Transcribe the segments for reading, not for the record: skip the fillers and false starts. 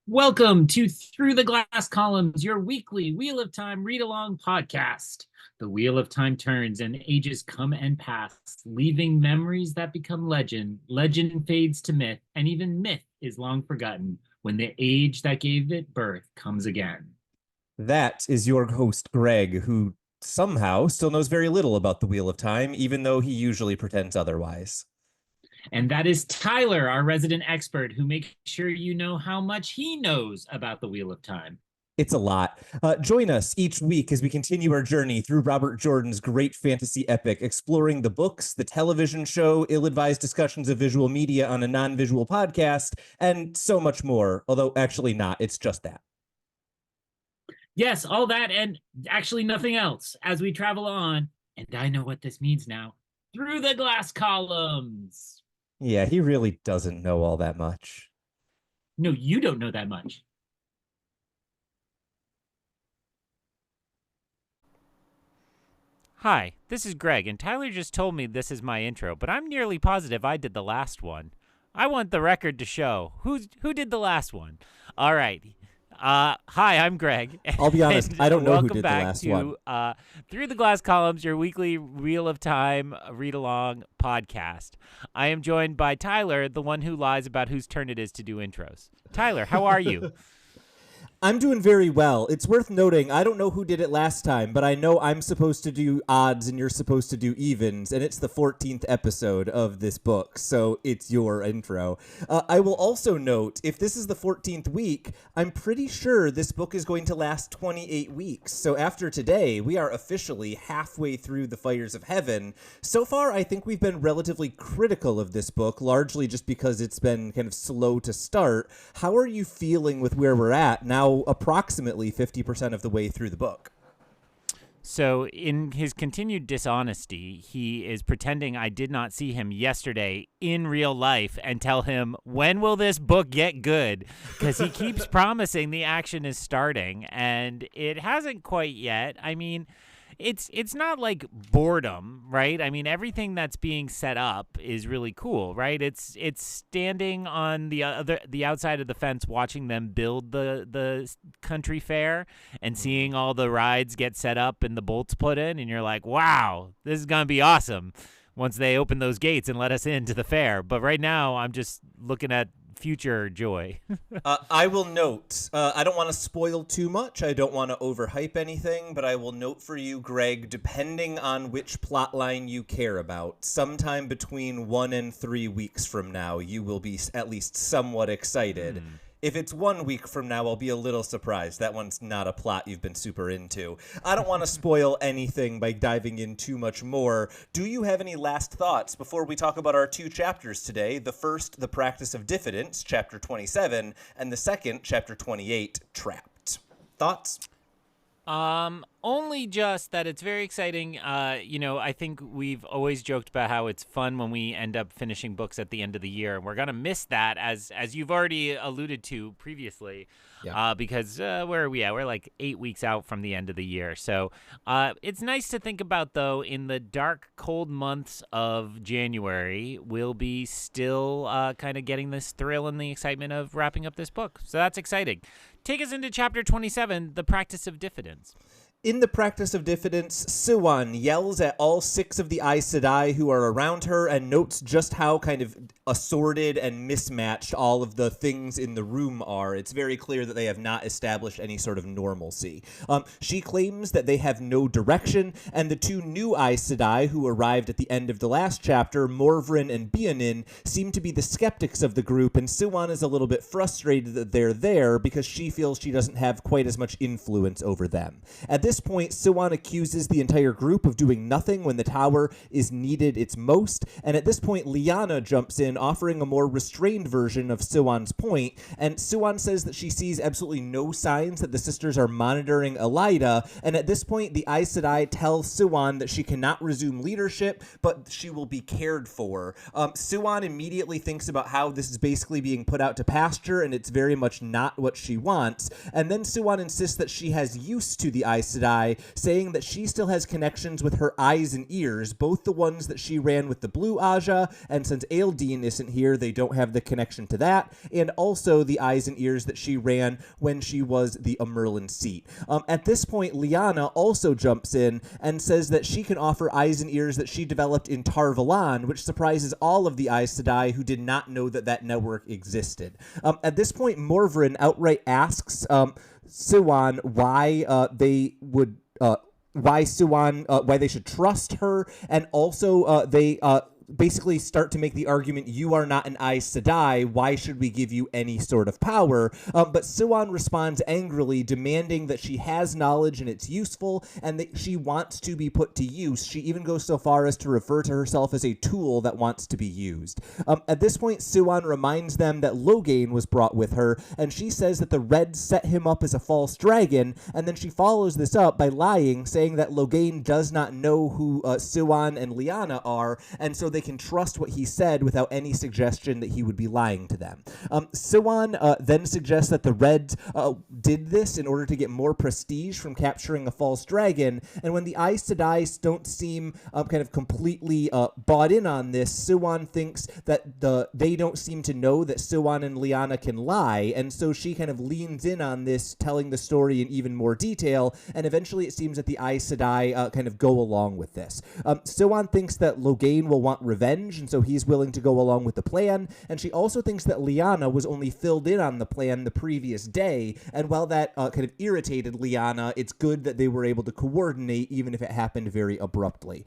Welcome to Through the Glass Columns, your weekly Wheel of Time read along podcast. The Wheel of Time turns and ages come and pass, leaving memories that become legend. Legend fades to myth, and even myth is long forgotten when the age that gave it birth comes again. That is your host, Greg, who somehow still knows very little about the Wheel of Time, even though he usually pretends otherwise. And that is Tylor, our resident expert, who makes sure you know how much he knows about the Wheel of Time. It's a lot. Join us each week as we continue our journey through Robert Jordan's great fantasy epic, exploring the books, the television show, ill-advised discussions of visual media on a non-visual podcast, and so much more. Although actually not, it's just that. Yes, all that and actually nothing else as we travel on, and I know what this means now, through the glass columns. Yeah, he really doesn't know all that much. No, you don't know that much. Hi, this is Greg, and Tylor just told me this is my intro, but I'm nearly positive I did the last one. I want the record to show. Who did the last one? All right. Hi, I'm Greg. I'll be honest, I don't know who did the last one. Welcome back to Through the Glass Columns, your weekly Wheel of Time read-along podcast. I am joined by Tylor, the one who lies about whose turn it is to do intros. Tylor, how are you? I'm doing very well. It's worth noting, I don't know who did it last time, but I know I'm supposed to do odds and you're supposed to do evens, and it's the 14th episode of this book, so it's your intro. I will also note, if this is the 14th week, I'm pretty sure this book is going to last 28 weeks. So after today, we are officially halfway through the Fires of Heaven. So far, I think we've been relatively critical of this book, largely just because it's been kind of slow to start. How are you feeling with where we're at now, approximately 50% of the way through the book? So in his continued dishonesty, he is pretending I did not see him yesterday in real life and tell him, when will this book get good? Because he keeps promising the action is starting, and it hasn't quite yet. I mean, it's not like boredom, right? I mean, everything that's being set up is really cool, right? It's standing on the outside of the fence, watching them build the country fair and seeing all the rides get set up and the bolts put in, and you're like, wow, this is gonna be awesome once they open those gates and let us into the fair. But right now, I'm just looking at future joy. I will note, I don't want to spoil too much. I don't want to overhype anything, but I will note for you, Greg, depending on which plot line you care about, sometime between 1 and 3 weeks from now, you will be at least somewhat excited. If it's 1 week from now, I'll be a little surprised. That one's not a plot you've been super into. I don't want to spoil anything by diving in too much more. Do you have any last thoughts before we talk about our 2 chapters today? The first, The Practice of Diffidence, chapter 27, and the second, chapter 28, Trapped. Thoughts? Only just that it's very exciting. I think we've always joked about how it's fun when we end up finishing books at the end of the year, and we're gonna miss that, as you've already alluded to previously. Yeah. Because where are we at? We're like 8 weeks out from the end of the year. So it's nice to think about, though, in the dark, cold months of January, we'll be still kind of getting this thrill and the excitement of wrapping up this book. So that's exciting. Take us into chapter 27, The Practice of Diffidence. In the Practice of Diffidence, Siuan yells at all 6 of the Aes Sedai who are around her and notes just how kind of assorted and mismatched all of the things in the room are. It's very clear that they have not established any sort of normalcy. She claims that they have no direction, and the 2 new Aes Sedai who arrived at the end of the last chapter, Morvrin and Bianin, seem to be the skeptics of the group, and Siuan is a little bit frustrated that they're there because she feels she doesn't have quite as much influence over them. At this point, Siuan accuses the entire group of doing nothing when the tower is needed its most, and at this point, Leane jumps in, offering a more restrained version of Siuan's point, and Siuan says that she sees absolutely no signs that the sisters are monitoring Elida, and at this point, the Aes Sedai tell Siuan that she cannot resume leadership, but she will be cared for. Siuan immediately thinks about how this is basically being put out to pasture, and it's very much not what she wants, and then Siuan insists that she has use to the Aes Aes Sedai, saying that she still has connections with her eyes and ears, both the ones that she ran with the Blue Aja, and since Aeldine isn't here, they don't have the connection to that, and also the eyes and ears that she ran when she was the Amyrlin seat. At this point, Lyanna also jumps in and says that she can offer eyes and ears that she developed in Tar Valon, which surprises all of the Aes Sedai who did not know that that network existed. At this point, Morvrin outright asks Siuan why they would why they should trust her, and also they basically start to make the argument, you are not an Aes Sedai, why should we give you any sort of power? But Siuan responds angrily, demanding that she has knowledge and it's useful, and that she wants to be put to use. She even goes so far as to refer to herself as a tool that wants to be used. At this point, Siuan reminds them that Logain was brought with her, and she says that the Reds set him up as a false dragon, and then she follows this up by lying, saying that Logain does not know who Siuan and Lyanna are, and so they can trust what he said without any suggestion that he would be lying to them. Siuan then suggests that the Reds did this in order to get more prestige from capturing a false dragon, and when the Aes Sedai don't seem kind of completely bought in on this, Siuan thinks that they don't seem to know that Siuan and Lyanna can lie, and so she kind of leans in on this, telling the story in even more detail, and eventually it seems that the Aes Sedai kind of go along with this. Siuan thinks that Logain will want revenge, and so he's willing to go along with the plan, and she also thinks that Lyanna was only filled in on the plan the previous day, and while that kind of irritated Lyanna, it's good that they were able to coordinate even if it happened very abruptly.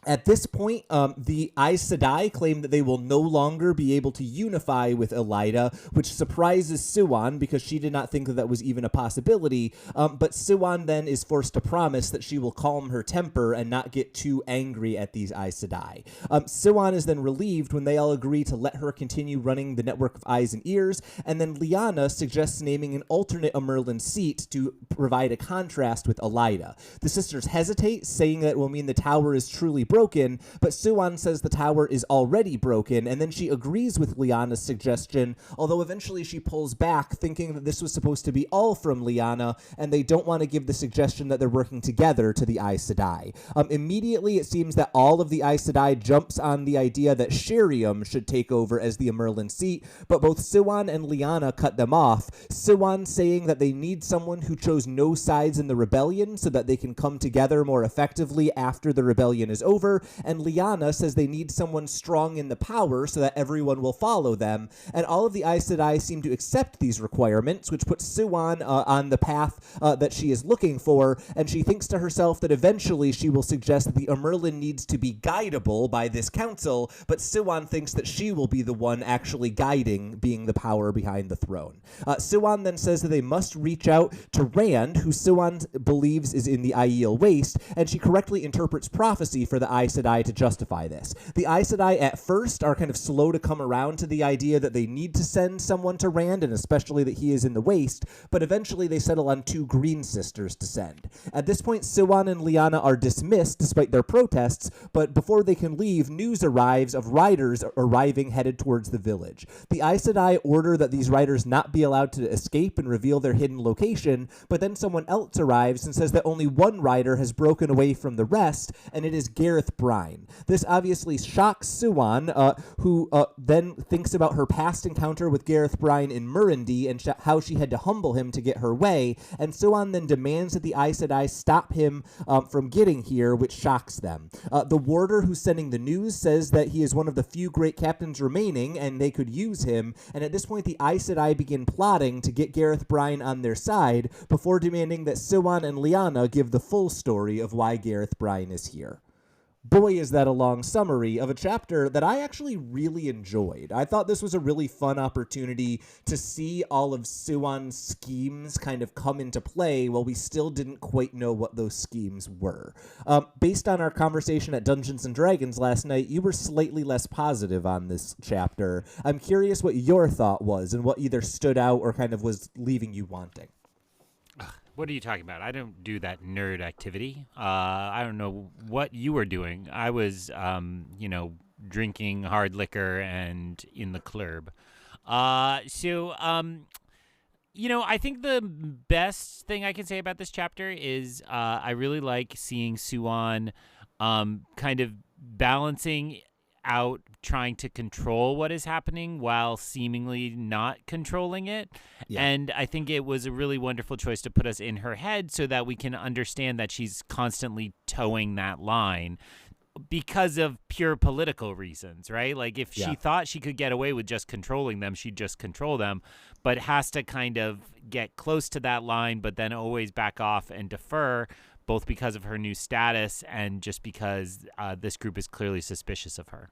At this point, the Aes Sedai claim that they will no longer be able to unify with Elaida, which surprises Siuan because she did not think that that was even a possibility, but Siuan then is forced to promise that she will calm her temper and not get too angry at these Aes Sedai. Siuan is then relieved when they all agree to let her continue running the network of eyes and ears, and then Lyanna suggests naming an alternate Amyrlin seat to provide a contrast with Elaida. The sisters hesitate, saying that it will mean the tower is truly broken, but Siuan says the tower is already broken, and then she agrees with Lyanna's suggestion, although eventually she pulls back, thinking that this was supposed to be all from Lyanna, and they don't want to give the suggestion that they're working together to the Aes Sedai. Immediately, it seems that all of the Aes Sedai jumps on the idea that Sheriam should take over as the Amyrlin seat, but both Siuan and Lyanna cut them off, Siuan saying that they need someone who chose no sides in the rebellion so that they can come together more effectively after the rebellion is over, and Lyanna says they need someone strong in the power so that everyone will follow them, and all of the Aes Sedai seem to accept these requirements, which puts Siuan on the path that she is looking for, and she thinks to herself that eventually she will suggest that the Amyrlin needs to be guidable by this council, but Siuan thinks that she will be the one actually guiding, being the power behind the throne. Siuan then says that they must reach out to Rand, who Siuan believes is in the Aiel Waste, and she correctly interprets prophecy for the Aes Sedai to justify this. The Aes Sedai at first are kind of slow to come around to the idea that they need to send someone to Rand, and especially that he is in the Waste, but eventually they settle on two Green Sisters to send. At this point, Siuan and Lyanna are dismissed despite their protests, but before they can leave, news arrives of riders arriving headed towards the village. The Aes Sedai order that these riders not be allowed to escape and reveal their hidden location, but then someone else arrives and says that only one rider has broken away from the rest, and it is Gareth Bryne. This obviously shocks Siuan, who then thinks about her past encounter with Gareth Bryne in Murundi and how she had to humble him to get her way, and Siuan then demands that the Aes Sedai stop him from getting here, which shocks them. The warder who's sending the news says that he is one of the few great captains remaining, and they could use him, and at this point the Aes Sedai begin plotting to get Gareth Bryne on their side, before demanding that Siuan and Lyanna give the full story of why Gareth Bryne is here. Boy, is that a long summary of a chapter that I actually really enjoyed. I thought this was a really fun opportunity to see all of Siuan's schemes kind of come into play while we still didn't quite know what those schemes were. Based on our conversation at Dungeons & Dragons last night, you were slightly less positive on this chapter. I'm curious what your thought was and what either stood out or kind of was leaving you wanting. What are you talking about? I don't do that nerd activity. I don't know what you were doing. I was, drinking hard liquor and in the club. I think the best thing I can say about this chapter is I really like seeing Siuan kind of balancing out trying to control what is happening while seemingly not controlling it. Yeah. And I think it was a really wonderful choice to put us in her head so that we can understand that she's constantly towing that line because of pure political reasons, right? Like if she thought she could get away with just controlling them, she'd just control them, but has to kind of get close to that line, but then always back off and defer, both because of her new status and just because this group is clearly suspicious of her.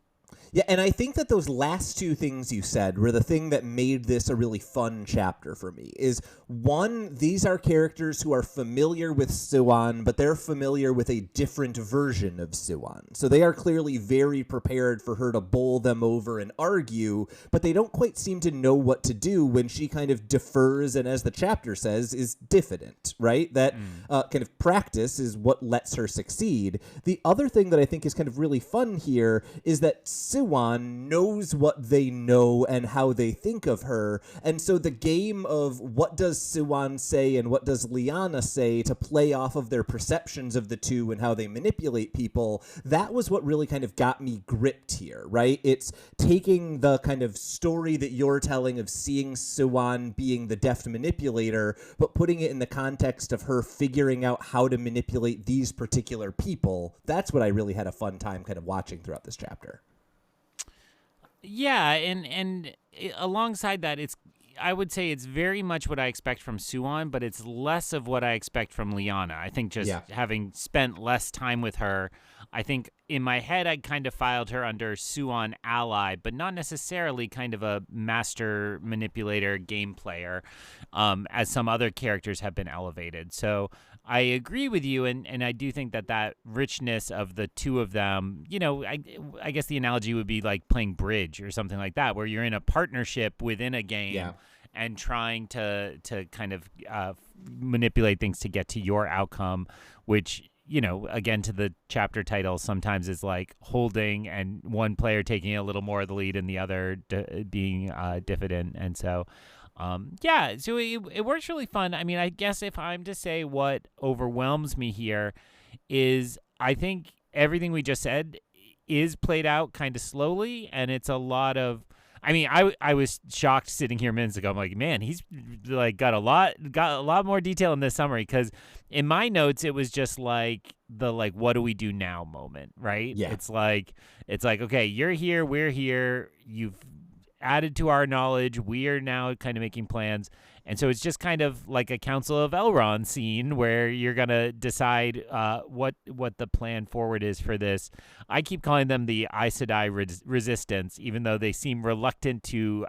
Yeah, and I think that those last two things you said were the thing that made this a really fun chapter for me. Is one, these are characters who are familiar with Siuan, but they're familiar with a different version of Siuan. So they are clearly very prepared for her to bowl them over and argue, but they don't quite seem to know what to do when she kind of defers and, as the chapter says, is diffident, right? That kind of practice is what lets her succeed. The other thing that I think is kind of really fun here is that Siuan knows what they know and how they think of her. And so the game of what does Siuan say and what does Leane say to play off of their perceptions of the two and how they manipulate people, that was what really kind of got me gripped here, right? It's taking the kind of story that you're telling of seeing Siuan being the deft manipulator, but putting it in the context of her figuring out how to manipulate these particular people. That's what I really had a fun time kind of watching throughout this chapter. Yeah, and alongside that, I would say it's very much what I expect from Siuan, but it's less of what I expect from Leane. I think just having spent less time with her, I think in my head I kind of filed her under Siuan ally, but not necessarily kind of a master manipulator game player, as some other characters have been elevated. So I agree with you, and I do think that richness of the two of them, I guess the analogy would be like playing bridge or something like that, where you're in a partnership within a game and trying to kind of manipulate things to get to your outcome, which, again, to the chapter title, sometimes is like holding and one player taking a little more of the lead and the other being diffident. And so so it works really fun. I mean, I guess if I'm to say what overwhelms me here is I think everything we just said is played out kind of slowly, and it's a lot of, I mean, I was shocked sitting here minutes ago. I'm like, man, he's like got a lot more detail in this summary, because in my notes it was just like the what do we do now moment, right? Yeah. It's like okay, you're here, we're here, you've added to our knowledge, we are now kind of making plans. And so it's just kind of like a Council of Elrond scene where you're going to decide what the plan forward is for this. I keep calling them the Aes Sedai resistance, even though they seem reluctant to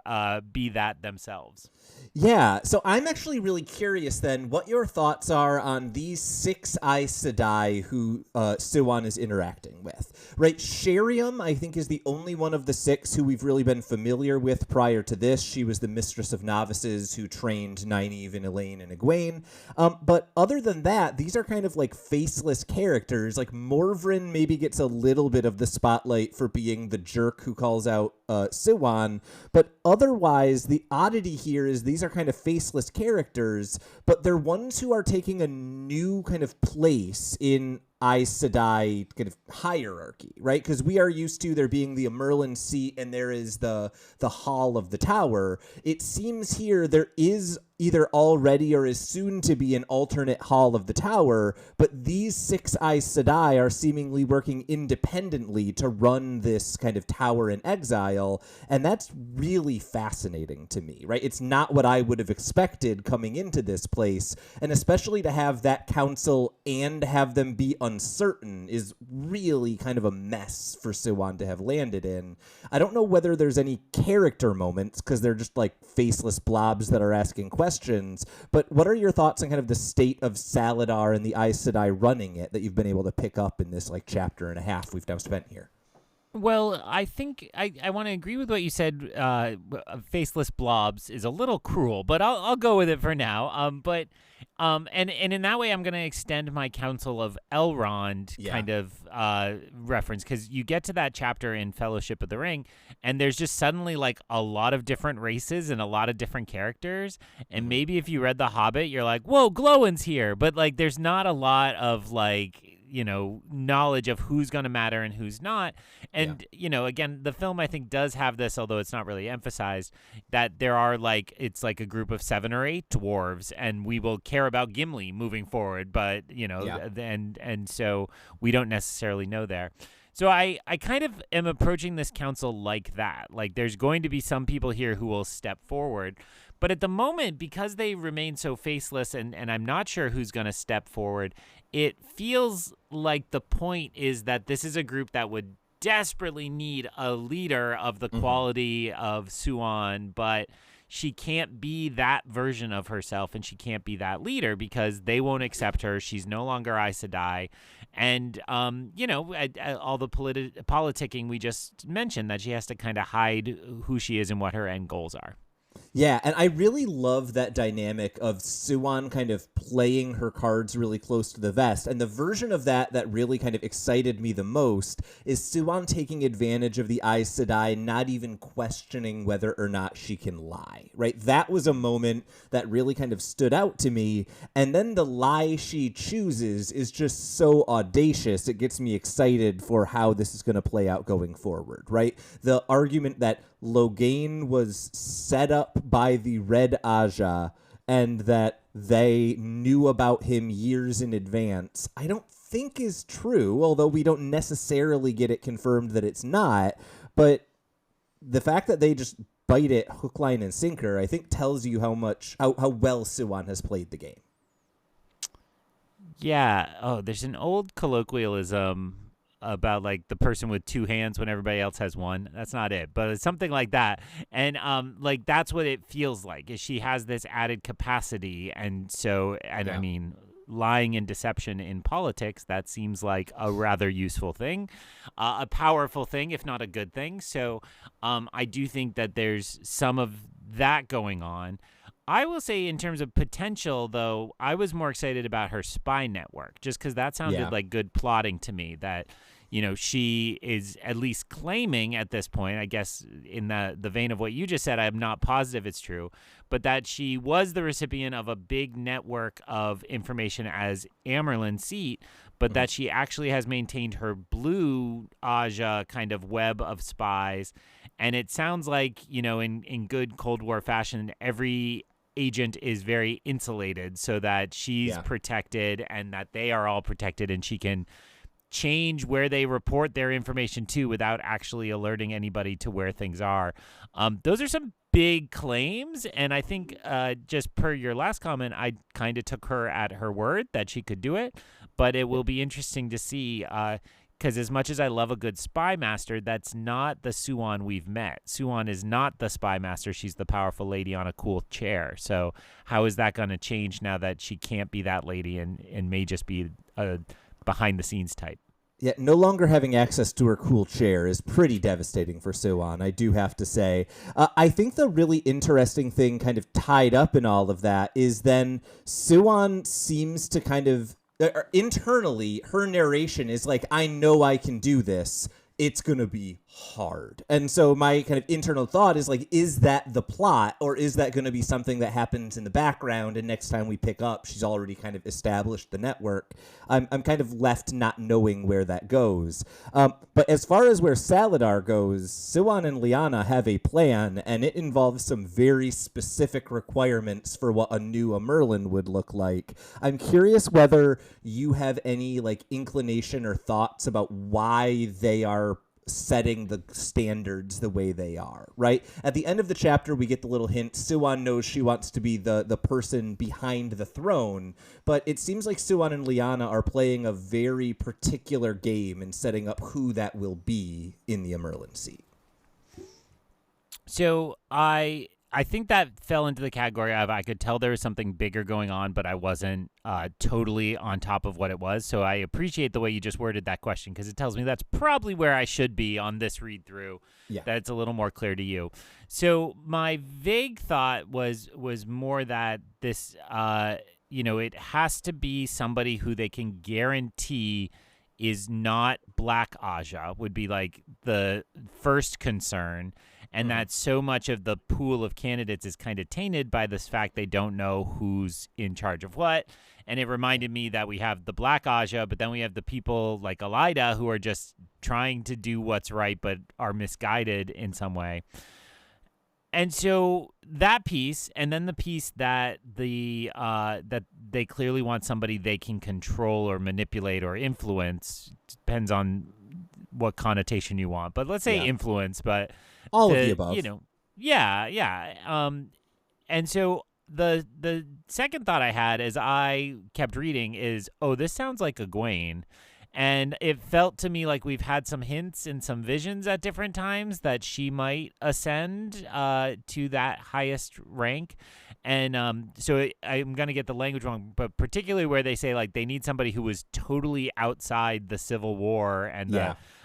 be that themselves. Yeah, so I'm actually really curious then what your thoughts are on these 6 Aes Sedai who Siuan is interacting with. Right, Sheriam, I think, is the only one of the 6 who we've really been familiar with prior to this. She was the Mistress of Novices who trained Nynaeve and Elaine and Egwene. But other than that, these are kind of like faceless characters. Like Morvrin maybe gets a little bit of the spotlight for being the jerk who calls out Siuan, but otherwise the oddity here is these are kind of faceless characters, but they're ones who are taking a new kind of place in Aes Sedai kind of hierarchy, right? Because we are used to there being the Merlin seat and there is the Hall of the Tower. It seems here there is either already or is soon to be an alternate Hall of the Tower, but these 6 Aes Sedai are seemingly working independently to run this kind of tower in exile, and that's really fascinating to me, right? It's not what I would have expected coming into this place, and especially to have that council and have them be uncertain is really kind of a mess for Siuan to have landed in. I don't know whether there's any character moments, because they're just like faceless blobs that are asking questions, but what are your thoughts on kind of the state of Saladar and the Aes Sedai running it that you've been able to pick up in this like chapter and a half we've now spent here? Well, I think I want to agree with what you said. Faceless blobs is a little cruel, but I'll go with it for now. And in that way, I'm going to extend my counsel of Elrond Yeah. kind of reference, because you get to that chapter in Fellowship of the Ring, and there's just suddenly like a lot of different races and a lot of different characters. And maybe if you read The Hobbit, you're like, whoa, Glowin's here, but like there's not a lot of like, knowledge of who's going to matter and who's not. And, again, the film, I think, does have this, although it's not really emphasized, that there are it's like a group of 7 or 8 dwarves, and we will care about Gimli moving forward. But, and so we don't necessarily know there. So I kind of am approaching this council like that. Like there's going to be some people here who will step forward. But at the moment, because they remain so faceless and I'm not sure who's going to step forward, it feels like the point is that this is a group that would desperately need a leader of the quality of Siuan, but she can't be that version of herself and she can't be that leader because they won't accept her. She's no longer Aes Sedai. And, all the politicking we just mentioned, that she has to kind of hide who she is and what her end goals are. Yeah, and I really love that dynamic of Siuan kind of playing her cards really close to the vest. And the version of that really kind of excited me the most is Siuan taking advantage of the Aes Sedai, not even questioning whether or not she can lie, right? That was a moment that really kind of stood out to me. And then the lie she chooses is just so audacious. It gets me excited for how this is going to play out going forward, right? The argument that Logain was set up by the Red Aja and that they knew about him years in advance, I don't think is true, although we don't necessarily get it confirmed that it's not. But the fact that they just bite it hook, line, and sinker, I think tells you how well Siuan has played the game. Yeah. Oh, there's an old colloquialism about like the person with 2 hands when everybody else has 1. That's not it, but it's something like that. And like that's what it feels like, is she has this added capacity. And so, I mean, lying and deception in politics, that seems like a rather useful thing, a powerful thing, if not a good thing. So I do think that there's some of that going on. I will say, in terms of potential, though, I was more excited about her spy network, just because that sounded like good plotting to me, that she is at least claiming at this point, I guess in the vein of what you just said, I'm not positive it's true, but that she was the recipient of a big network of information as Amyrlin Seat, but that she actually has maintained her blue Aja kind of web of spies. And it sounds like, in good Cold War fashion, every agent is very insulated so that she's protected and that they are all protected, and she can change where they report their information to without actually alerting anybody to where things are. Those are some big claims, and I think just per your last comment, I kind of took her at her word that she could do it, but it will be interesting to see, because as much as I love a good spy master, that's not the Siuan we've met. Siuan is not the spy master. She's the powerful lady on a cool chair. So how is that going to change now that she can't be that lady and may just be a behind-the-scenes type? Yeah, no longer having access to her cool chair is pretty devastating for Siuan, I do have to say. I think the really interesting thing kind of tied up in all of that is then Siuan seems to kind of, internally, her narration is like, I know I can do this. It's going to be hard. And so my kind of internal thought is like, is that the plot, or is that going to be something that happens in the background and next time we pick up, she's already kind of established the network? I'm kind of left not knowing where that goes. But as far as where Saladar goes, Siuan and Lyanna have a plan, and it involves some very specific requirements for what a new Amyrlin would look like. I'm curious whether you have any like inclination or thoughts about why they are setting the standards the way they are, right? At the end of the chapter, we get the little hint. Siuan knows she wants to be the person behind the throne, but it seems like Siuan and Lyanna are playing a very particular game and setting up who that will be in the Amyrlin seat. So I I think that fell into the category of I could tell there was something bigger going on, but I wasn't totally on top of what it was. So I appreciate the way you just worded that question, because it tells me that's probably where I should be on this read through. Yeah. That's a little more clear to you. So my vague thought was more that this, it has to be somebody who they can guarantee is not Black Aja, would be like the first concern. And that so much of the pool of candidates is kind of tainted by this fact they don't know who's in charge of what. And it reminded me that we have the Black Aja, but then we have the people like Elida who are just trying to do what's right but are misguided in some way. And so that piece, and then the piece that that they clearly want somebody they can control or manipulate or influence, depends on what connotation you want. But let's say influence, but all of the above. And so the second thought I had as I kept reading is, this sounds like Egwene. And it felt to me like we've had some hints and some visions at different times that she might ascend to that highest rank. And so I'm going to get the language wrong, but particularly where they say like they need somebody who was totally outside the Civil War. And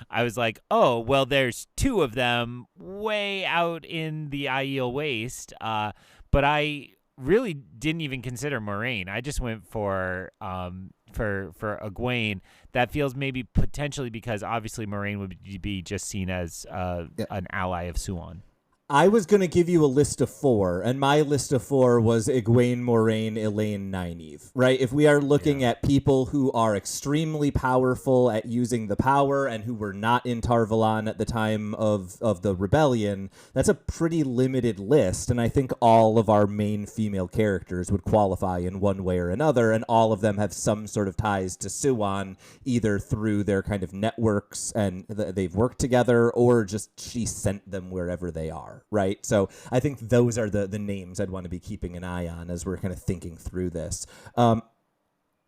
I was like, oh, well, there's two of them way out in the Aiel Waste. But I really didn't even consider Moraine. I just went for Egwene. That feels maybe potentially because obviously Moraine would be just seen as an ally of Siuan. I was going to give you a list of 4, and my list of 4 was Egwene, Moraine, Elaine, Nynaeve, right? If we are looking at people who are extremely powerful at using the power and who were not in Tarvalon at the time of the rebellion, that's a pretty limited list, and I think all of our main female characters would qualify in one way or another, and all of them have some sort of ties to Siuan, either through their kind of networks and they've worked together, or just she sent them wherever they are. Right. So I think those are the names I'd want to be keeping an eye on as we're kind of thinking through this.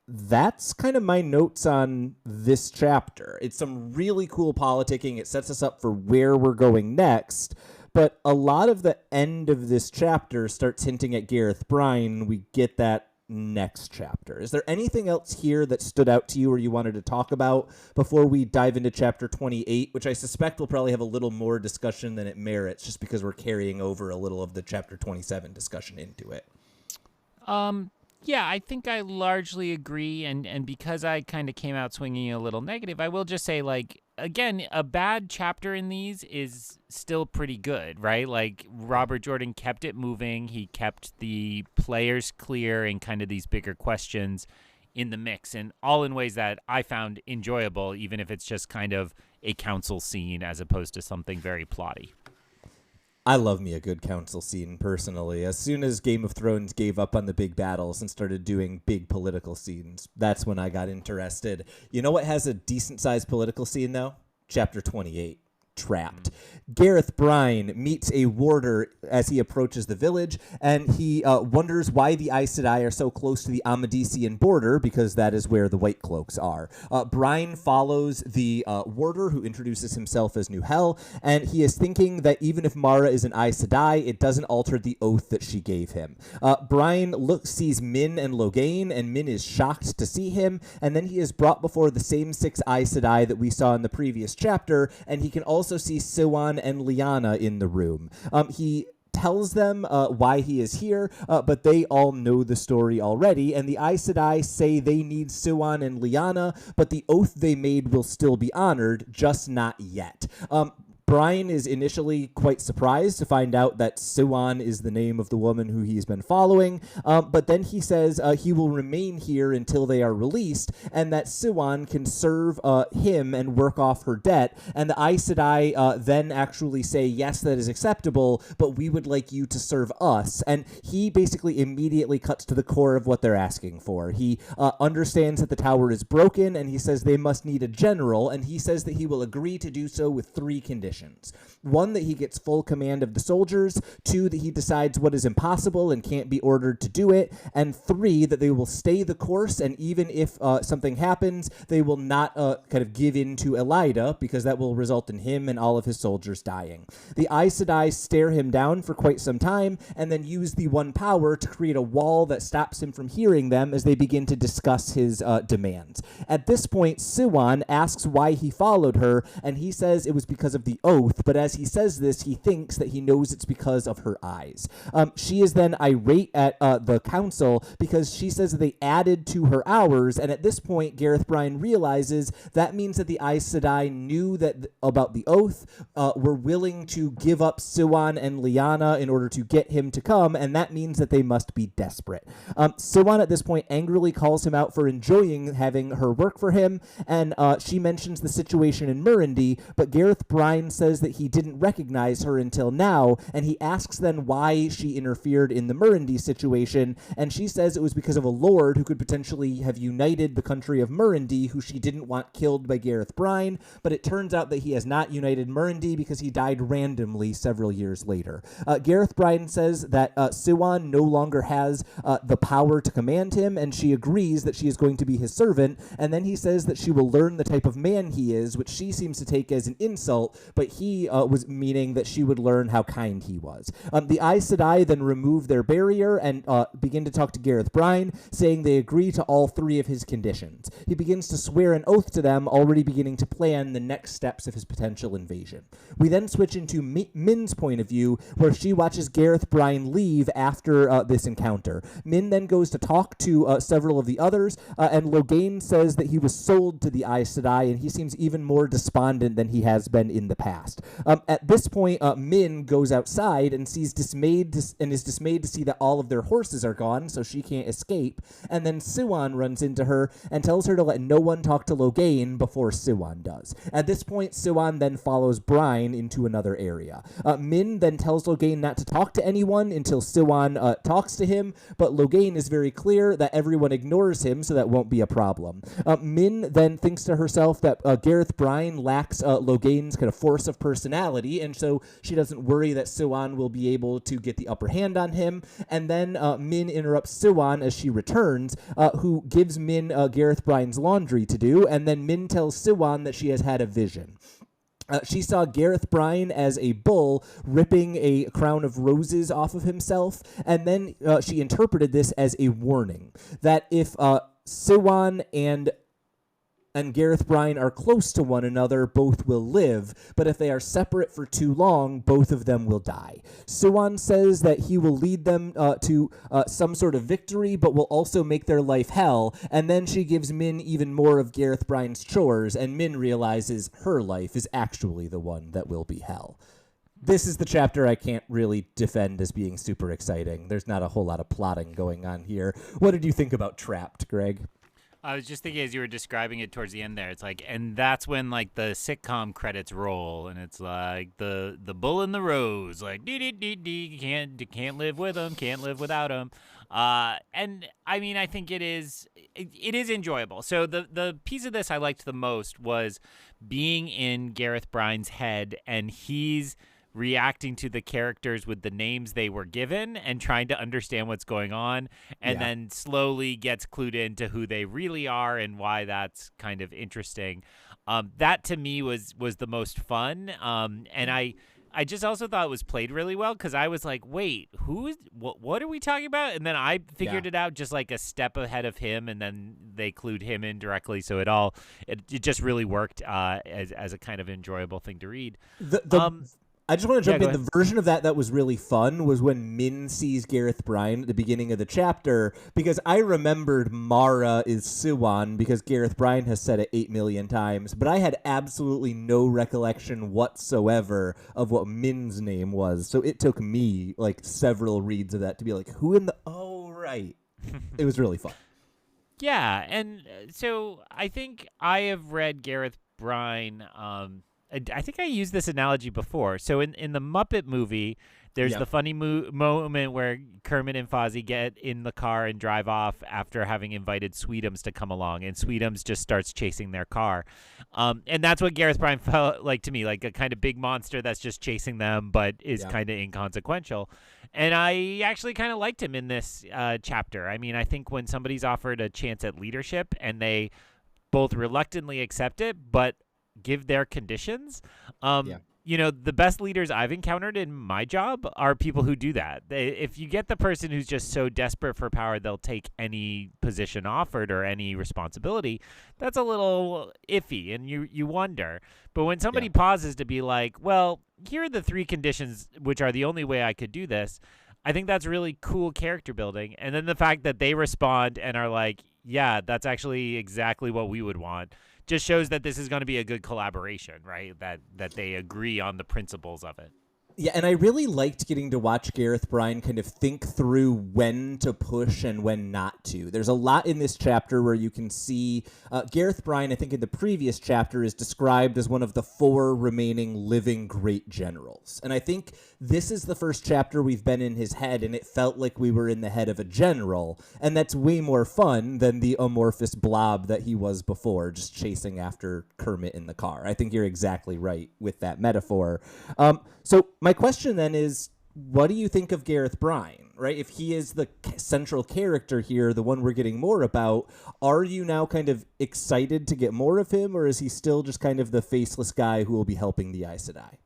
That's kind of my notes on this chapter. It's some really cool politicking. It sets us up for where we're going next. But a lot of the end of this chapter starts hinting at Gareth Bryne. We get that next chapter. Is there anything else here that stood out to you or you wanted to talk about before we dive into chapter 28, which I suspect will probably have a little more discussion than it merits just because we're carrying over a little of the chapter 27 discussion into it? Yeah, I think I largely agree, and because I kind of came out swinging a little negative, I will just say, like, again, a bad chapter in these is still pretty good, right? Like, Robert Jordan kept it moving. He kept the players clear and kind of these bigger questions in the mix, and all in ways that I found enjoyable, even if it's just kind of a council scene as opposed to something very plotty. I love me a good council scene, personally. As soon as Game of Thrones gave up on the big battles and started doing big political scenes, that's when I got interested. You know what has a decent-sized political scene, though? Chapter 28. Trapped. Gareth Bryne meets a warder as he approaches the village, and he wonders why the Aes Sedai are so close to the Amadisian border, because that is where the White Cloaks are. Bryne follows the warder, who introduces himself as New Hell, and he is thinking that even if Mara is an Aes Sedai, it doesn't alter the oath that she gave him. Bryne sees Min and Logain, and Min is shocked to see him, and then he is brought before the same 6 Aes Sedai that we saw in the previous chapter, and he can also see Siuan and Lyanna in the room. He tells them why he is here, but they all know the story already, and the Aes Sedai say they need Siuan and Lyanna, but the oath they made will still be honored, just not yet. Bryne is initially quite surprised to find out that Siuan is the name of the woman who he's been following, but then he says he will remain here until they are released, and that Siuan can serve him and work off her debt, and the Aes Sedai then actually say, yes, that is acceptable, but we would like you to serve us, and he basically immediately cuts to the core of what they're asking for. He understands that the tower is broken, and he says they must need a general, and he says that he will agree to do so with 3 conditions. conditions. One, that he gets full command of the soldiers. Two, that he decides what is impossible and can't be ordered to do it. And three, that they will stay the course, and even if something happens, they will not kind of give in to Elaida, because that will result in him and all of his soldiers dying. The Aes Sedai stare him down for quite some time, and then use the one power to create a wall that stops him from hearing them as they begin to discuss his demands. At this point, Siuan asks why he followed her, and he says it was because of the oath, but as he says this, he thinks that he knows it's because of her eyes. She is then irate at the council because she says that they added to her hours, and at this point, Gareth Bryne realizes that means that the Aes Sedai knew that about the oath, were willing to give up Siuan and Lyanna in order to get him to come, and that means that they must be desperate. Siuan at this point angrily calls him out for enjoying having her work for him, and she mentions the situation in Murundi, but Gareth Bryne says that he didn't recognize her until now, and he asks then why she interfered in the Murundi situation, and she says it was because of a lord who could potentially have united the country of Murundi, who she didn't want killed by Gareth Bryne, but it turns out that he has not united Murundi because he died randomly several years later. Gareth Bryne says that Siuan no longer has the power to command him, and she agrees that she is going to be his servant, and then he says that she will learn the type of man he is, which she seems to take as an insult, but he was meaning that she would learn how kind he was. The Aes Sedai then remove their barrier and begin to talk to Gareth Bryne, saying they agree to all three of his conditions. He begins to swear an oath to them, already beginning to plan the next steps of his potential invasion. We then switch into Min's point of view, where she watches Gareth Bryne leave after this encounter. Min then goes to talk to several of the others, and Logain says that he was sold to the Aes Sedai, and he seems even more despondent than he has been in the past. At this point, Min goes outside and is dismayed to see that all of their horses are gone, so she can't escape, and then Siuan runs into her and tells her to let no one talk to Logain before Siuan does. At this point, Siuan then follows Bryne into another area. Min then tells Logain not to talk to anyone until Siuan talks to him, but Logain is very clear that everyone ignores him, so that won't be a problem. Min then thinks to herself that Gareth Bryne lacks Logain's kind of force of personality, and so she doesn't worry that Siuan will be able to get the upper hand on him, and then Min interrupts Siuan as she returns, who gives Min Gareth Bryne's laundry to do, and then Min tells Siuan that she has had a vision. She saw Gareth Bryne as a bull ripping a crown of roses off of himself, and then she interpreted this as a warning that if Siuan and Gareth Bryne are close to one another, both will live, but if they are separate for too long, both of them will die. Siuan says that he will lead them to some sort of victory, but will also make their life hell, and then she gives Min even more of Gareth Bryne's chores, and Min realizes her life is actually the one that will be hell. This is the chapter I can't really defend as being super exciting. There's not a whole lot of plotting going on here. What did you think about Trapped, Greg? I was just thinking as you were describing it towards the end there, it's like, and that's when like the sitcom credits roll, and it's like the bull and the rose, like dee dee dee dee, can't live with them, can't live without them, and I mean I think it is enjoyable. So the piece of this I liked the most was being in Gareth Bryne's head, and he's reacting to the characters with the names they were given and trying to understand what's going on, and then slowly gets clued into who they really are and why that's kind of interesting. That to me was the most fun, and I just also thought it was played really well, because I was like, wait, what are we talking about? And then I figured it out just like a step ahead of him, and then they clued him in directly, so it just really worked as a kind of enjoyable thing to read. I just want to jump in. The version of that was really fun was when Min sees Gareth Bryne at the beginning of the chapter, because I remembered Mara is Siuan because Gareth Bryne has said it 8 million times, but I had absolutely no recollection whatsoever of what Min's name was. So it took me like several reads of that to be like, who in the... Oh, right. It was really fun. Yeah, and so I think I have read Gareth Bryne... I think I used this analogy before. So in the Muppet movie, There's the funny moment where Kermit and Fozzie get in the car and drive off after having invited Sweetums to come along, and Sweetums just starts chasing their car. And that's what Gareth Bryne felt like to me, like a kind of big monster that's just chasing them but is kind of inconsequential. And I actually kind of liked him in this chapter. I mean, I think when somebody's offered a chance at leadership and they both reluctantly accept it but give their conditions, you know, the best leaders I've encountered in my job are people who do that. If you get the person who's just so desperate for power, they'll take any position offered or any responsibility, that's a little iffy, and you wonder. But when somebody pauses to be like, well, here are the 3 conditions which are the only way I could do this, I think that's really cool character building. And then the fact that they respond and are like, yeah, that's actually exactly what we would want, just shows that this is going to be a good collaboration, right? That they agree on the principles of it. Yeah, and I really liked getting to watch Gareth Bryne kind of think through when to push and when not to. There's a lot in this chapter where you can see Gareth Bryne, I think in the previous chapter, is described as one of the 4 remaining living great generals. And I think this is the first chapter we've been in his head, and it felt like we were in the head of a general. And that's way more fun than the amorphous blob that he was before, just chasing after Kermit in the car. I think you're exactly right with that metaphor. So my question then is, what do you think of Gareth Bryne, right? If he is the central character here, the one we're getting more about, are you now kind of excited to get more of him, or is he still just kind of the faceless guy who will be helping the Aes Sedai?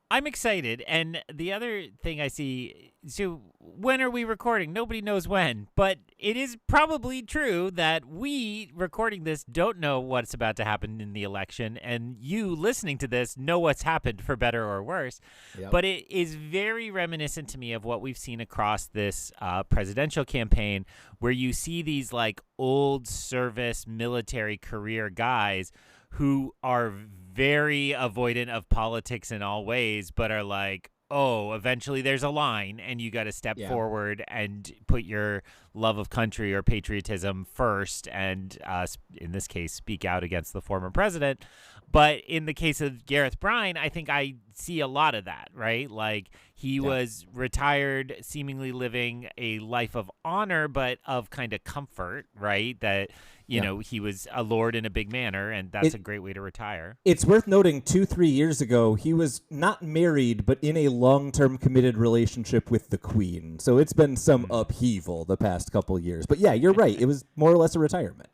I'm excited. And the other thing I see, so when are we recording? Nobody knows when, but it is probably true that we recording this don't know what's about to happen in the election, and you listening to this know what's happened, for better or worse. Yep. But it is very reminiscent to me of what we've seen across this presidential campaign, where you see these like old service military career guys who are very avoidant of politics in all ways, but are like, oh, eventually there's a line and you got to step forward and put your love of country or patriotism first, and in this case, speak out against the former president. But in the case of Gareth Bryne, I think I see a lot of that, right? Like he was retired, seemingly living a life of honor, but of kind of comfort, right? That, you know, he was a lord in a big manor, and that's a great way to retire. It's worth noting 2-3 years ago, he was not married, but in a long-term committed relationship with the Queen. So it's been some upheaval the past couple years. But yeah, you're right. It was more or less a retirement.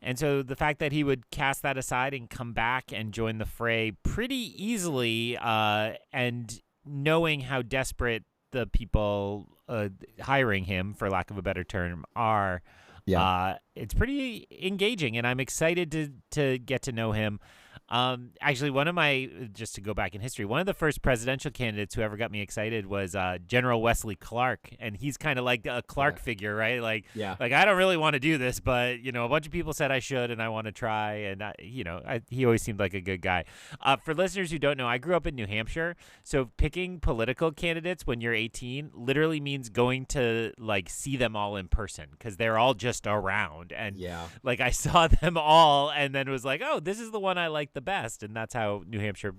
And so the fact that he would cast that aside and come back and join the fray pretty easily, and knowing how desperate the people hiring him, for lack of a better term, are, it's pretty engaging, and I'm excited to get to know him. Actually, just to go back in history, one of the first presidential candidates who ever got me excited was General Wesley Clark, and he's kind of like a Clark figure, right? Like I don't really want to do this, but you know, a bunch of people said I should, and I want to try, and he always seemed like a good guy. For listeners who don't know, I grew up in New Hampshire, so picking political candidates when you're 18 literally means going to like see them all in person, because they're all just around, and like I saw them all, and then was like, oh, this is the one I like the best, and that's how New Hampshire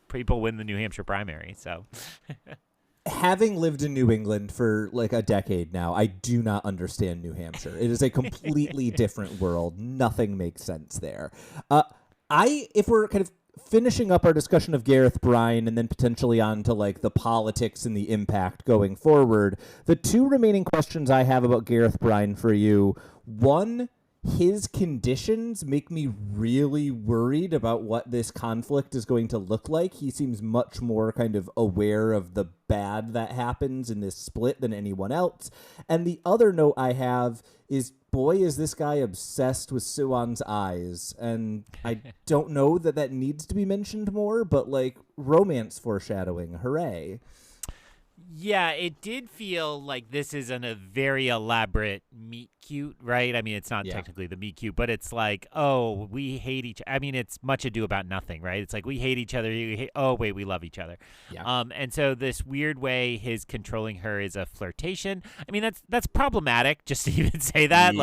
people win the New Hampshire primary. So having lived in New England for like a decade now, I do not understand New Hampshire. It is a completely different world. Nothing makes sense there. If we're kind of finishing up our discussion of Gareth Bryne and then potentially on to like the politics and the impact going forward, the 2 remaining questions I have about Gareth Bryne for you: one, his conditions make me really worried about what this conflict is going to look like. He seems much more kind of aware of the bad that happens in this split than anyone else. And the other note I have is, boy, is this guy obsessed with Siuan's eyes. And I don't know that needs to be mentioned more, but like romance foreshadowing, hooray. Yeah, it did feel like this isn't a very elaborate meet cute, right? I mean, it's not technically the meet cute, but it's like, oh, we hate each. I mean, it's much ado about nothing, right? It's like we hate each other. Oh, wait, we love each other. Yeah. And so this weird way his controlling her is a flirtation. I mean, that's problematic. Just to even say that,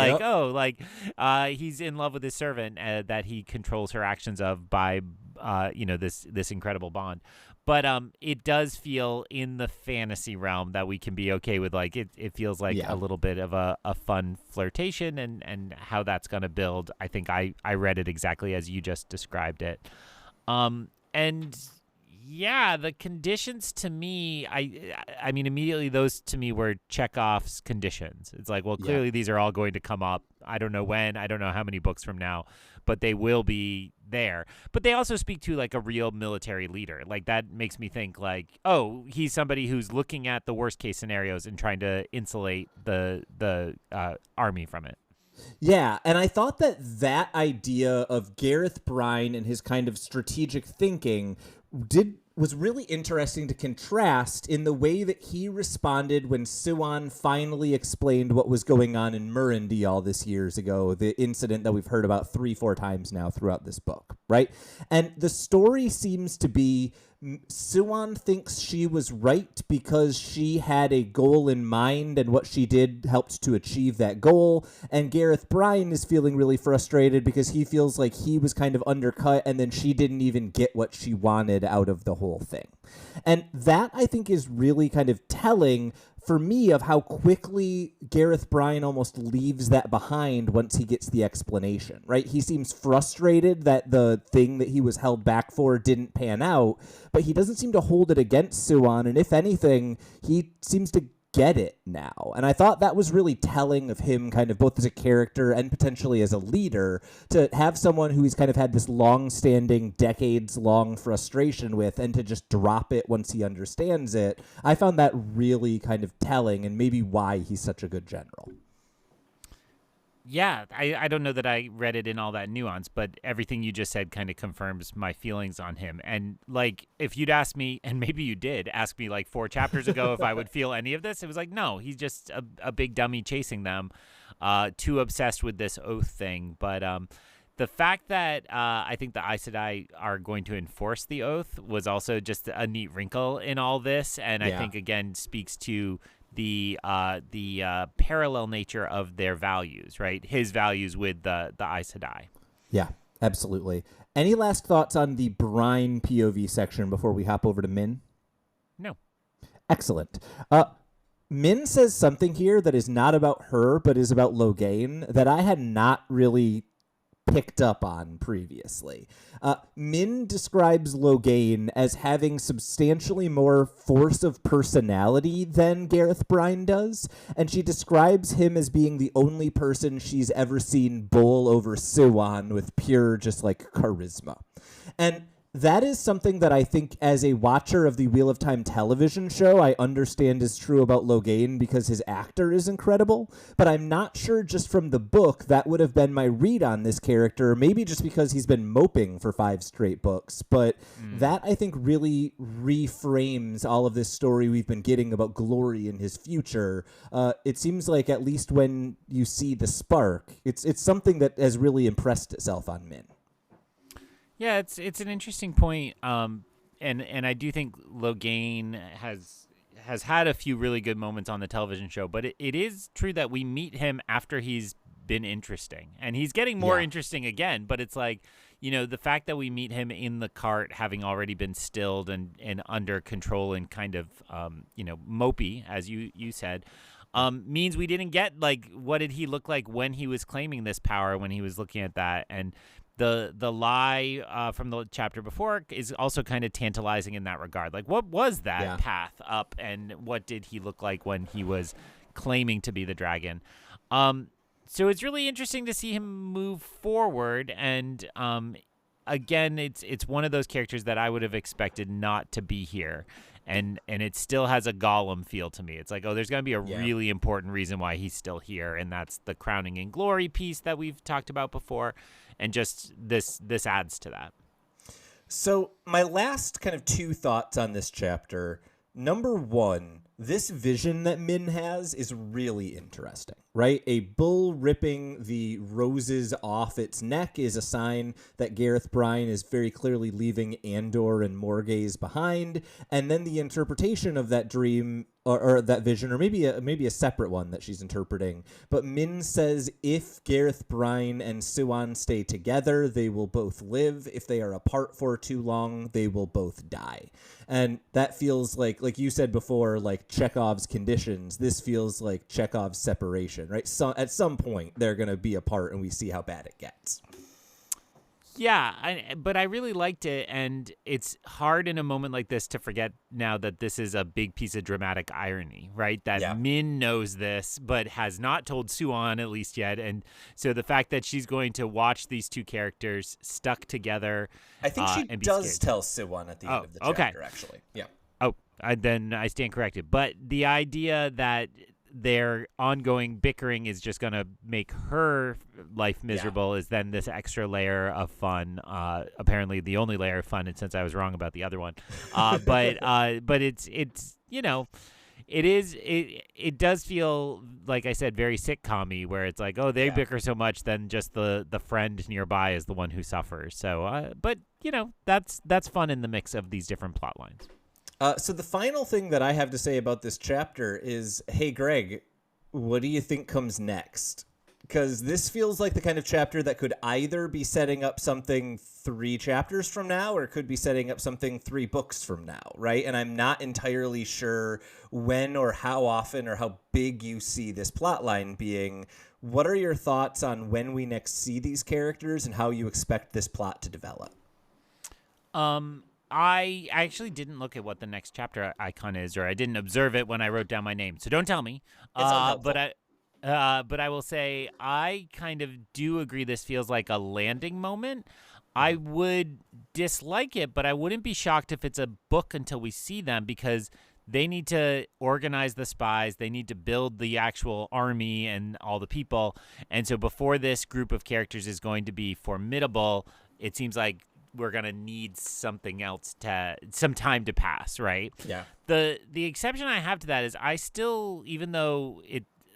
he's in love with his servant that he controls her actions of by this incredible bond. But it does feel in the fantasy realm that we can be okay with. Like it feels like a little bit of a fun flirtation, and how that's going to build. I think I read it exactly as you just described it. And yeah, the conditions to me, I mean, immediately those to me were Chekhov's conditions. It's like, well, clearly these are all going to come up. I don't know when, I don't know how many books from now, but they will be there. But they also speak to like a real military leader. Like that makes me think like, oh, he's somebody who's looking at the worst case scenarios and trying to insulate the army from it. Yeah, and I thought that idea of Gareth Bryne and his kind of strategic thinking was really interesting to contrast in the way that he responded when Siuan finally explained what was going on in Murindi all this years ago, the incident that we've heard about 3-4 times now throughout this book, right? And the story seems to be Siuan thinks she was right because she had a goal in mind and what she did helped to achieve that goal. And Gareth Bryne is feeling really frustrated because he feels like he was kind of undercut and then she didn't even get what she wanted out of the whole thing. And that, I think, is really kind of telling for me of how quickly Gareth Bryne almost leaves that behind once he gets the explanation, right? He seems frustrated that the thing that he was held back for didn't pan out, but he doesn't seem to hold it against Siuan, and if anything, he seems to get it now. And I thought that was really telling of him kind of both as a character and potentially as a leader, to have someone who he's kind of had this long-standing, decades-long frustration with and to just drop it once he understands it. I found that really kind of telling and maybe why he's such a good general. Yeah, I don't know that I read it in all that nuance, but everything you just said kind of confirms my feelings on him. And like, if you'd asked me, and maybe you did ask me like 4 chapters ago if I would feel any of this, it was like, no, he's just a big dummy chasing them, too obsessed with this oath thing. But the fact that I think the Aes Sedai are going to enforce the oath was also just a neat wrinkle in all this, and I think again speaks to the parallel nature of their values, right? His values with the Aes Sedai. Yeah, absolutely. Any last thoughts on the Bryne POV section before we hop over to Min? No. Excellent. Min says something here that is not about her, but is about Logain that I had not really picked up on previously. Min describes Logain as having substantially more force of personality than Gareth Bryne does, and she describes him as being the only person she's ever seen bowl over Siuan with pure just like charisma. And that is something that I think as a watcher of the Wheel of Time television show, I understand is true about Logain because his actor is incredible, but I'm not sure just from the book that would have been my read on this character, maybe just because he's been moping for 5 straight books, but that I think really reframes all of this story we've been getting about glory in his future. It seems like at least when you see the spark, it's something that has really impressed itself on Min. Yeah, it's an interesting point, and I do think Logain has had a few really good moments on the television show, but it is true that we meet him after he's been interesting, and he's getting more interesting again, but it's like, you know, the fact that we meet him in the cart having already been stilled and under control and kind of, mopey, as you said, means we didn't get, like, what did he look like when he was claiming this power, when he was looking at that, and the lie from the chapter before is also kind of tantalizing in that regard. Like, what was that path up, and what did he look like when he was claiming to be the dragon? So it's really interesting to see him move forward, and again, it's one of those characters that I would have expected not to be here. And it still has a Gollum feel to me. It's like, oh, there's going to be a really important reason why he's still here, and that's the crowning in glory piece that we've talked about before, and just this adds to that. So my last kind of 2 thoughts on this chapter. Number 1, this vision that Min has is really interesting, right? A bull ripping the roses off its neck is a sign that Gareth Bryne is very clearly leaving Andor and Morgaze behind. And then the interpretation of that dream or that vision, or maybe a separate one that she's interpreting. But Min says if Gareth Bryne and Siuan stay together, they will both live. If they are apart for too long, they will both die. And that feels like you said before, like Chekhov's conditions. This feels like Chekhov's separation, right? So at some point they're going to be apart, and we see how bad it gets. Yeah, but I really liked it, and it's hard in a moment like this to forget now that this is a big piece of dramatic irony, right? That Min knows this, but has not told Siuan at least yet, and so the fact that she's going to watch these two characters stuck together. I think she does tell Siuan at the end of the chapter, actually. Yeah. Oh, then I stand corrected. But the idea that their ongoing bickering is just going to make her life miserable is then this extra layer of fun. Apparently the only layer of fun, and since I was wrong about the other one. But it's it does feel, like I said, very sitcom-y, where it's like, oh, they bicker so much, then just the friend nearby is the one who suffers. So, but that's fun in the mix of these different plot lines. So the final thing that I have to say about this chapter is, hey, Greg, what do you think comes next? Because this feels like the kind of chapter that could either be setting up something 3 chapters from now, or it could be setting up something 3 books from now, right? And I'm not entirely sure when or how often or how big you see this plot line being. What are your thoughts on when we next see these characters and how you expect this plot to develop? I actually didn't look at what the next chapter icon is, or I didn't observe it when I wrote down my name. So don't tell me. But I will say I kind of do agree this feels like a landing moment. I would dislike it, but I wouldn't be shocked if it's a book until we see them, because they need to organize the spies. They need to build the actual army and all the people. And so before this group of characters is going to be formidable, it seems like we're going to need something else, some time to pass, right? Yeah. The exception I have to that is I still, even though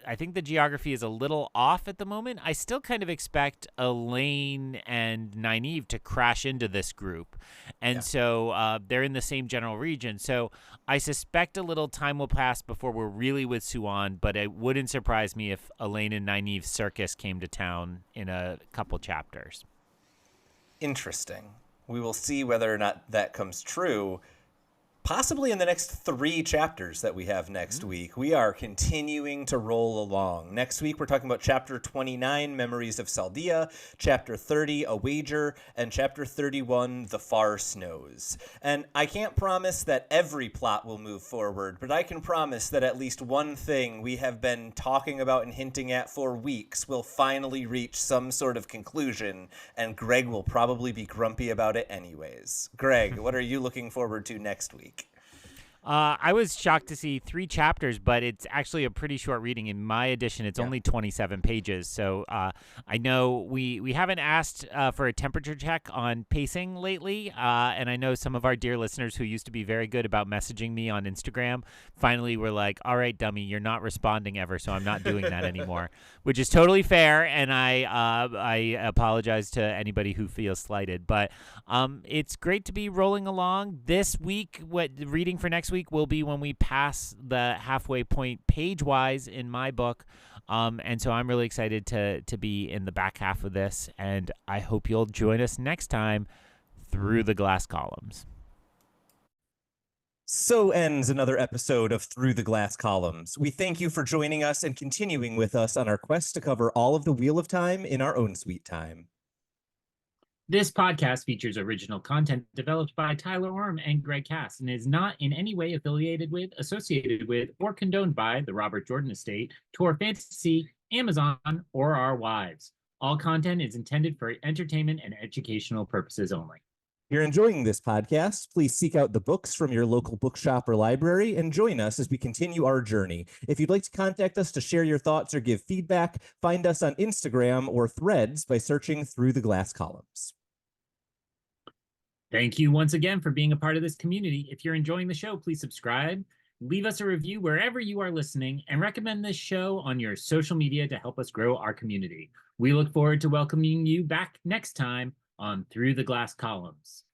I think the geography is a little off at the moment, I still kind of expect Leane and Nynaeve to crash into this group. And so they're in the same general region. So I suspect a little time will pass before we're really with Siuan, but it wouldn't surprise me if Leane and Nynaeve's circus came to town in a couple chapters. Interesting. We will see whether or not that comes true. Possibly in the next 3 chapters that we have next week. We are continuing to roll along. Next week, we're talking about Chapter 29, Memories of Saldia, Chapter 30, A Wager, and Chapter 31, The Far Snows. And I can't promise that every plot will move forward, but I can promise that at least one thing we have been talking about and hinting at for weeks will finally reach some sort of conclusion, and Greg will probably be grumpy about it anyways. Greg, what are you looking forward to next week? I was shocked to see 3 chapters, but it's actually a pretty short reading. In my edition, it's only 27 pages. So I know we haven't asked for a temperature check on pacing lately, and I know some of our dear listeners who used to be very good about messaging me on Instagram finally were like, all right, dummy, you're not responding ever, so I'm not doing that anymore, which is totally fair, and I apologize to anybody who feels slighted. But it's great to be rolling along. This week, what reading for next week will be when we pass the halfway point page-wise in my book. And so I'm really excited to be in the back half of this, and I hope you'll join us next time through the glass columns. So ends another episode of Through the Glass Columns. We thank you for joining us and continuing with us on our quest to cover all of the Wheel of Time in our own sweet time. This podcast features original content developed by Tylor Orm and Greg Cass and is not in any way affiliated with, associated with, or condoned by the Robert Jordan Estate, Tor Fantasy, Amazon, or our wives. All content is intended for entertainment and educational purposes only. If you're enjoying this podcast, please seek out the books from your local bookshop or library and join us as we continue our journey. If you'd like to contact us to share your thoughts or give feedback, find us on Instagram or Threads by searching Through the Glass Columns. Thank you once again for being a part of this community. If you're enjoying the show, please subscribe, leave us a review wherever you are listening, and recommend this show on your social media to help us grow our community. We look forward to welcoming you back next time on Through the Glass Columns.